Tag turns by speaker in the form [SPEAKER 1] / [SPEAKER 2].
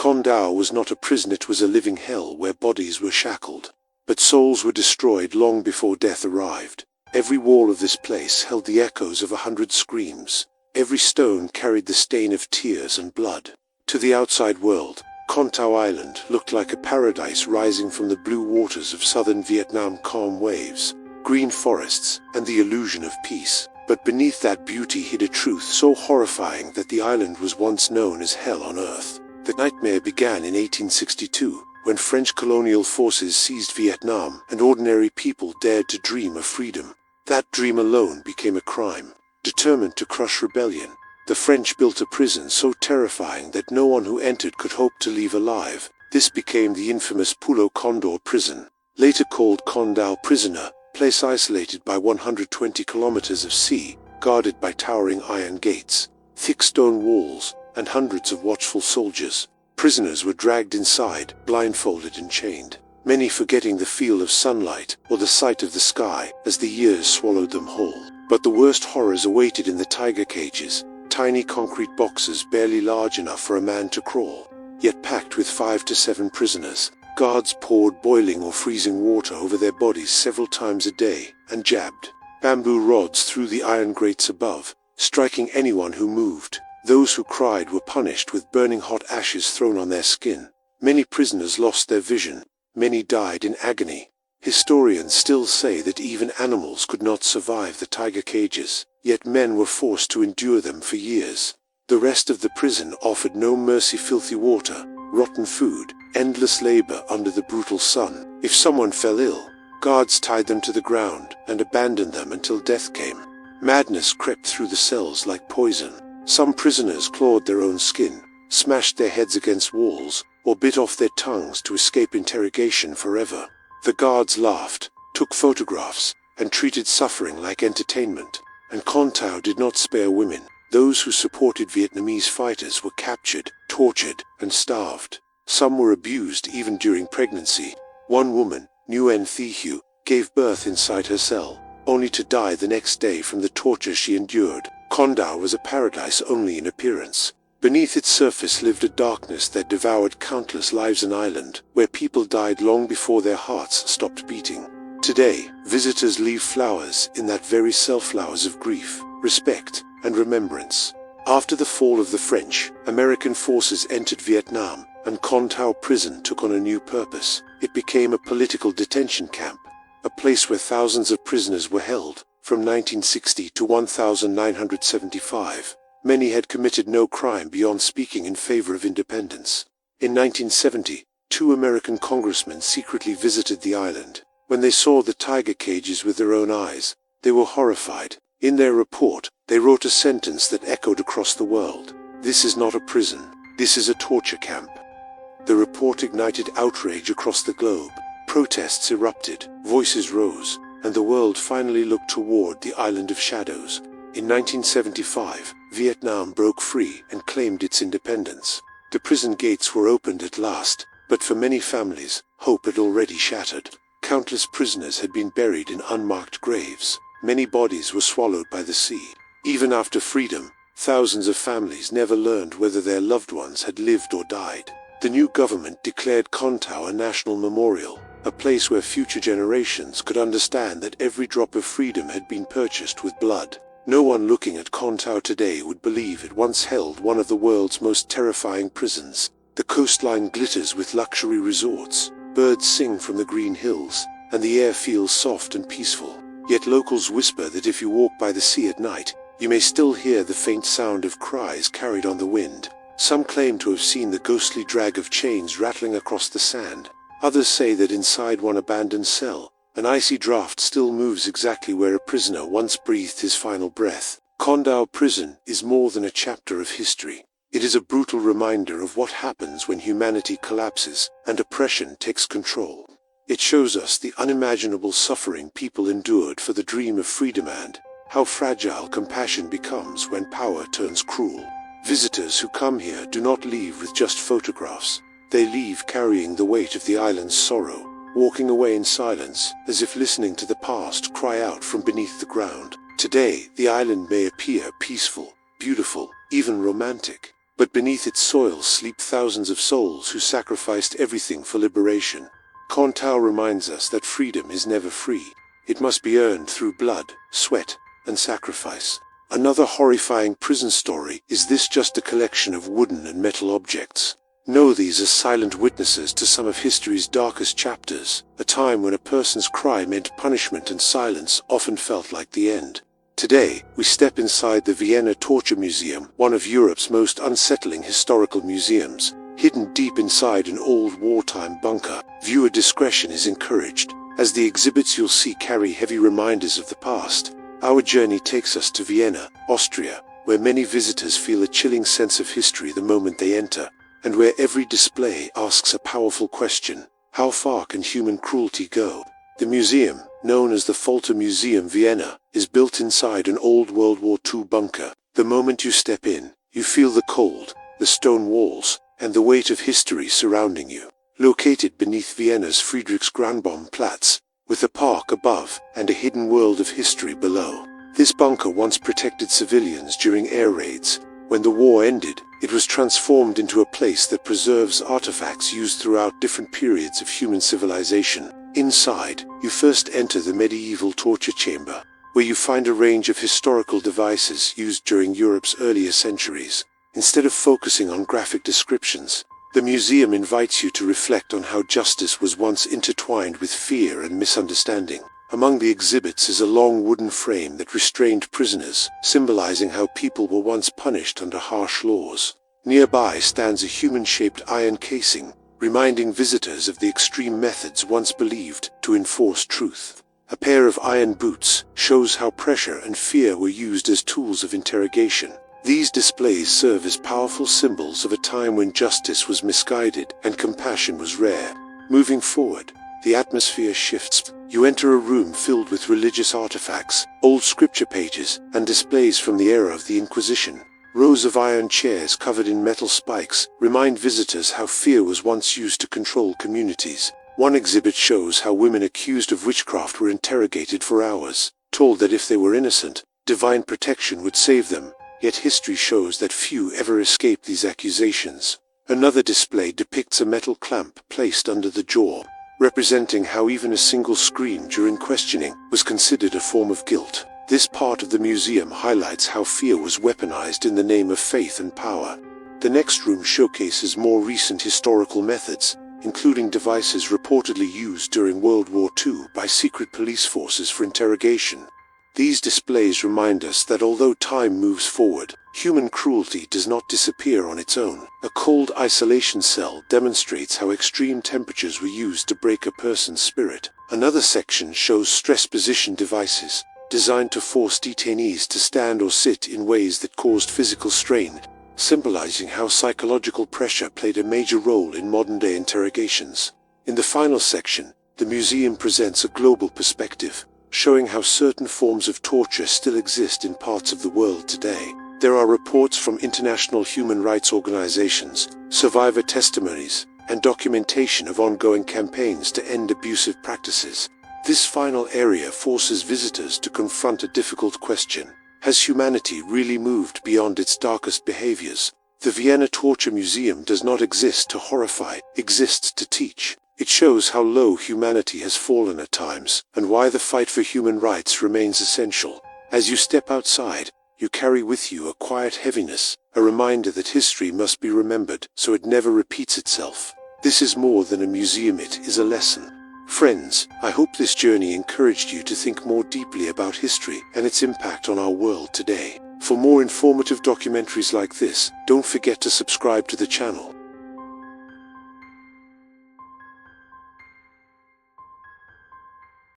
[SPEAKER 1] Condau was not a prison, it was a living hell where bodies were shackled. But souls were destroyed long before death arrived. Every wall of this place held the echoes of 100 screams. Every stone carried the stain of tears and blood. To the outside world, Con Tao Island looked like a paradise rising from the blue waters of southern Vietnam. Calm waves, green forests, and the illusion of peace. But beneath that beauty hid a truth so horrifying that the island was once known as hell on earth. The nightmare began in 1862, when French colonial forces seized Vietnam and ordinary people dared to dream of freedom. That dream alone became a crime. Determined to crush rebellion, the French built a prison so terrifying that no one who entered could hope to leave alive. This became the infamous Pulo Condor prison, later called Condau Prisoner, place isolated by 120 kilometers of sea, guarded by towering iron gates, thick stone walls, and hundreds of watchful soldiers. Prisoners were dragged inside, blindfolded and chained, many forgetting the feel of sunlight or the sight of the sky as the years swallowed them whole. But the worst horrors awaited in the tiger cages, tiny concrete boxes barely large enough for a man to crawl, yet packed with 5 to 7 prisoners. Guards poured boiling or freezing water over their bodies several times a day and jabbed bamboo rods through the iron grates above, striking anyone who moved. Those who cried were punished with burning hot ashes thrown on their skin. Many prisoners lost their vision. Many died in agony. Historians still say that even animals could not survive the tiger cages, yet men were forced to endure them for years. The rest of the prison offered no mercy: filthy water, rotten food, endless labor under the brutal sun. If someone fell ill, guards tied them to the ground and abandoned them until death came. Madness crept through the cells like poison. Some prisoners clawed their own skin, smashed their heads against walls, or bit off their tongues to escape interrogation forever. The guards laughed, took photographs, and treated suffering like entertainment. And Con Tao did not spare women. Those who supported Vietnamese fighters were captured, tortured, and starved. Some were abused even during pregnancy. One woman, Nguyen Thi Hu, gave birth inside her cell, only to die the next day from the torture she endured. Condau was a paradise only in appearance. Beneath its surface lived a darkness that devoured countless lives, an island where people died long before their hearts stopped beating. Today, visitors leave flowers in that very cell, flowers of grief, respect, and remembrance. After the fall of the French, American forces entered Vietnam, and Con Tao prison took on a new purpose. It became a political detention camp, a place where thousands of prisoners were held, from 1960 to 1975. Many had committed no crime beyond speaking in favor of independence. In 1970, 2 American congressmen secretly visited the island. When they saw the tiger cages with their own eyes, they were horrified. In their report, they wrote a sentence that echoed across the world: "This is not a prison, this is a torture camp." The report ignited outrage across the globe. Protests erupted, voices rose, and the world finally looked toward the Island of Shadows. In 1975, Vietnam broke free and claimed its independence. The prison gates were opened at last, but for many families, hope had already shattered. Countless prisoners had been buried in unmarked graves. Many bodies were swallowed by the sea. Even after freedom, thousands of families never learned whether their loved ones had lived or died. The new government declared Con Tao a national memorial, a place where future generations could understand that every drop of freedom had been purchased with blood. No one looking at Con Tao today would believe it once held one of the world's most terrifying prisons. The coastline glitters with luxury resorts, birds sing from the green hills, and the air feels soft and peaceful. Yet locals whisper that if you walk by the sea at night, you may still hear the faint sound of cries carried on the wind. Some claim to have seen the ghostly drag of chains rattling across the sand. Others say that inside one abandoned cell, an icy draft still moves exactly where a prisoner once breathed his final breath. Condau prison is more than a chapter of history. It is a brutal reminder of what happens when humanity collapses and oppression takes control. It shows us the unimaginable suffering people endured for the dream of freedom and how fragile compassion becomes when power turns cruel. Visitors who come here do not leave with just photographs. They leave carrying the weight of the island's sorrow, walking away in silence, as if listening to the past cry out from beneath the ground. Today, the island may appear peaceful, beautiful, even romantic. but beneath its soil sleep thousands of souls who sacrificed everything for liberation. Kontao reminds us that freedom is never free. It must be earned through blood, sweat, and sacrifice. Another horrifying prison story. Is this just a collection of wooden and metal objects? No, these are silent witnesses to some of history's darkest chapters, a time when a person's cry meant punishment and silence often felt like the end. Today, we step inside the Vienna Torture Museum, one of Europe's most unsettling historical museums. Hidden deep inside an old wartime bunker, viewer discretion is encouraged, as the exhibits you'll see carry heavy reminders of the past. Our journey takes us to Vienna, Austria, where many visitors feel a chilling sense of history the moment they enter, and where every display asks a powerful question: how far can human cruelty go? The museum, known as the Folter Museum Vienna, is built inside an old World War II bunker. The moment you step in, you feel the cold, the stone walls, and the weight of history surrounding you. Located beneath Vienna's Friedrichsgrundbaumplatz, with a park above and a hidden world of history below. This bunker once protected civilians during air raids. When the war ended, it was transformed into a place that preserves artifacts used throughout different periods of human civilization. Inside, you first enter the medieval torture chamber, where you find a range of historical devices used during Europe's earlier centuries. Instead of focusing on graphic descriptions, the museum invites you to reflect on how justice was once intertwined with fear and misunderstanding. Among the exhibits is a long wooden frame that restrained prisoners, symbolizing how people were once punished under harsh laws. Nearby stands a human-shaped iron casing, reminding visitors of the extreme methods once believed to enforce truth. A pair of iron boots shows how pressure and fear were used as tools of interrogation. These displays serve as powerful symbols of a time when justice was misguided and compassion was rare. Moving forward, the atmosphere shifts. You enter a room filled with religious artifacts, old scripture pages, and displays from the era of the Inquisition. Rows of iron chairs covered in metal spikes remind visitors how fear was once used to control communities. One exhibit shows how women accused of witchcraft were interrogated for hours, told that if they were innocent, divine protection would save them. Yet history shows that few ever escaped these accusations. Another display depicts a metal clamp placed under the jaw, representing how even a single scream during questioning was considered a form of guilt. This part of the museum highlights how fear was weaponized in the name of faith and power. The next room showcases more recent historical methods, including devices reportedly used during World War II by secret police forces for interrogation. These displays remind us that although time moves forward, human cruelty does not disappear on its own. A cold isolation cell demonstrates how extreme temperatures were used to break a person's spirit. Another section shows stress position devices, designed to force detainees to stand or sit in ways that caused physical strain, symbolizing how psychological pressure played a major role in modern-day interrogations. In the final section, the museum presents a global perspective, showing how certain forms of torture still exist in parts of the world today. There are reports from international human rights organizations, survivor testimonies, and documentation of ongoing campaigns to end abusive practices. This final area forces visitors to confront a difficult question: has humanity really moved beyond its darkest behaviors? The Vienna Torture Museum does not exist to horrify, it exists to teach. It shows how low humanity has fallen at times, and why the fight for human rights remains essential. As you step outside, you carry with you a quiet heaviness, a reminder that history must be remembered so it never repeats itself. This is more than a museum, it is a lesson. Friends, I hope this journey encouraged you to think more deeply about history and its impact on our world today. For more informative documentaries like this, don't forget to subscribe to the channel.